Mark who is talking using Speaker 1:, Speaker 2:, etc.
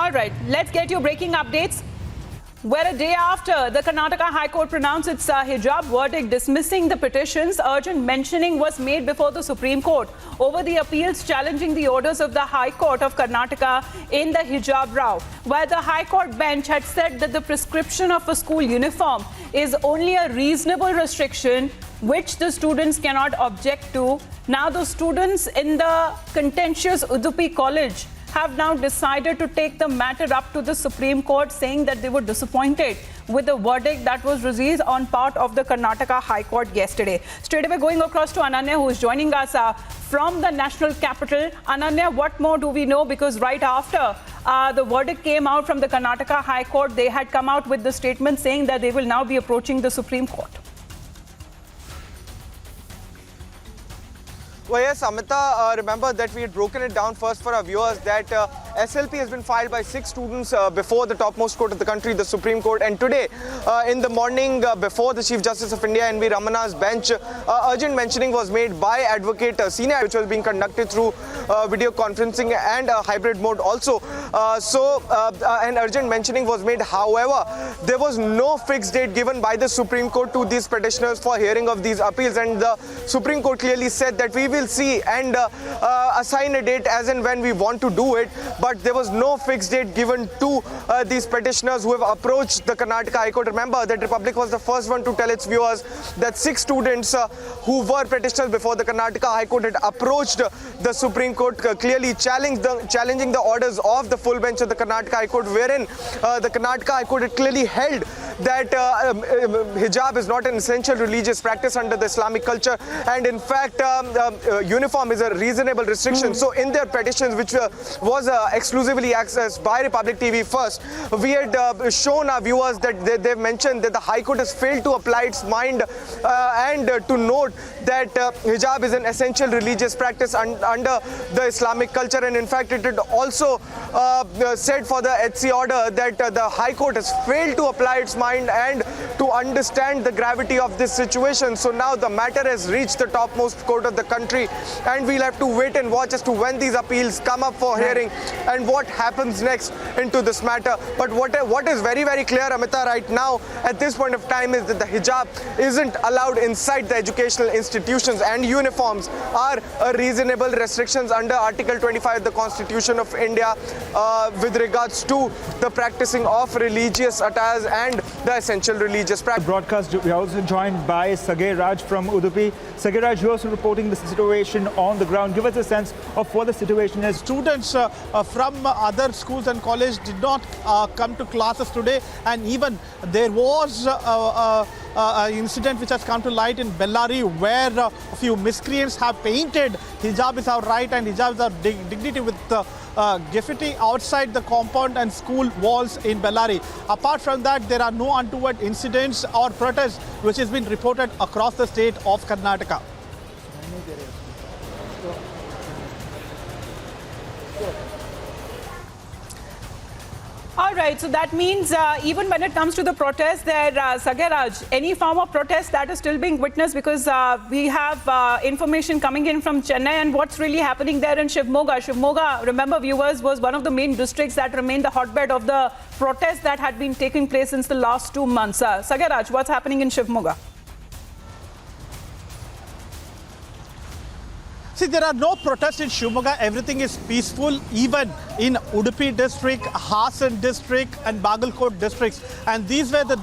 Speaker 1: All right, let's get your breaking updates. Where a day after the Karnataka High Court pronounced its hijab verdict dismissing the petitions, urgent mentioning was made before the Supreme Court over the appeals challenging the orders of the High Court of Karnataka in the hijab row, where the High Court bench had said that the prescription of a school uniform is only a reasonable restriction which the students cannot object to. Now the students in the contentious Udupi College have now decided to take the matter up to the Supreme Court, saying that they were disappointed with the verdict that was released on part of the Karnataka High Court yesterday. Straight away going across to Ananya, who is joining us from the national capital. Ananya, what more do we know? Because right after the verdict came out from the Karnataka High Court, they had come out with the statement saying that they will now be approaching the Supreme Court.
Speaker 2: Well, yes, Amita, remember that we had broken it down first for our viewers that SLP has been filed by 6 students before the topmost court of the country, the Supreme Court. And today, in the morning, before the Chief Justice of India, N.V. Ramana's bench, urgent mentioning was made by Advocate Senior, which was being conducted through video conferencing and hybrid mode also. An urgent mentioning was made. However, there was no fixed date given by the Supreme Court to these petitioners for hearing of these appeals. And the Supreme Court clearly said that we will see and assign a date as and when we want to do it, but there was no fixed date given to these petitioners who have approached the Karnataka High Court. Remember that Republic was the first one to tell its viewers that 6 students who were petitioners before the Karnataka High Court had approached the Supreme Court, clearly challenging the orders of the full bench of the Karnataka High Court, wherein the Karnataka High Court had clearly held that hijab is not an essential religious practice under the Islamic culture, and in fact uniform is a reasonable restriction. So in their petitions, which was exclusively accessed by Republic TV first, we had shown our viewers that they've mentioned that the High Court has failed to apply its mind and to note that hijab is an essential religious practice under the Islamic culture. And in fact, it had also said for the HC order that the High Court has failed to apply its mind and to understand the gravity of this situation. So now the matter has reached the topmost court of the country, and we'll have to wait and watch as to when these appeals come up for hearing and what happens next into this matter. But what is very, very clear, Amita, right now at this point of time is that the hijab isn't allowed inside the educational institutions, and uniforms are a reasonable restrictions under Article 25 of the Constitution of India with regards to the practicing of religious attires and the essential religious practice.
Speaker 3: Broadcast, we are also joined by Sagay Raj from Udupi. Sagay Raj, you are also reporting the situation on the ground. Give us a sense of what the situation is.
Speaker 4: Students from other schools and colleges did not come to classes today, and even there was an incident which has come to light in Bellary, where a few miscreants have painted hijab is our right and hijab is our dignity with graffiti outside the compound and school walls in Bellary. Apart from that, there are no untoward incidents or protests which has been reported across the state of Karnataka.
Speaker 1: All right, so that means even when it comes to the protest there, Sagay Raj, any form of protest that is still being witnessed, because we have information coming in from Chennai and what's really happening there in Shivmoga. Shivmoga, remember viewers, was one of the main districts that remained the hotbed of the protest that had been taking place since the last 2 months. Sagay Raj, what's happening in Shivmoga?
Speaker 4: See, there are no protests in Shivmoga. Everything is peaceful, even in Udupi district, Hasan district and Bagalkot districts. And these were the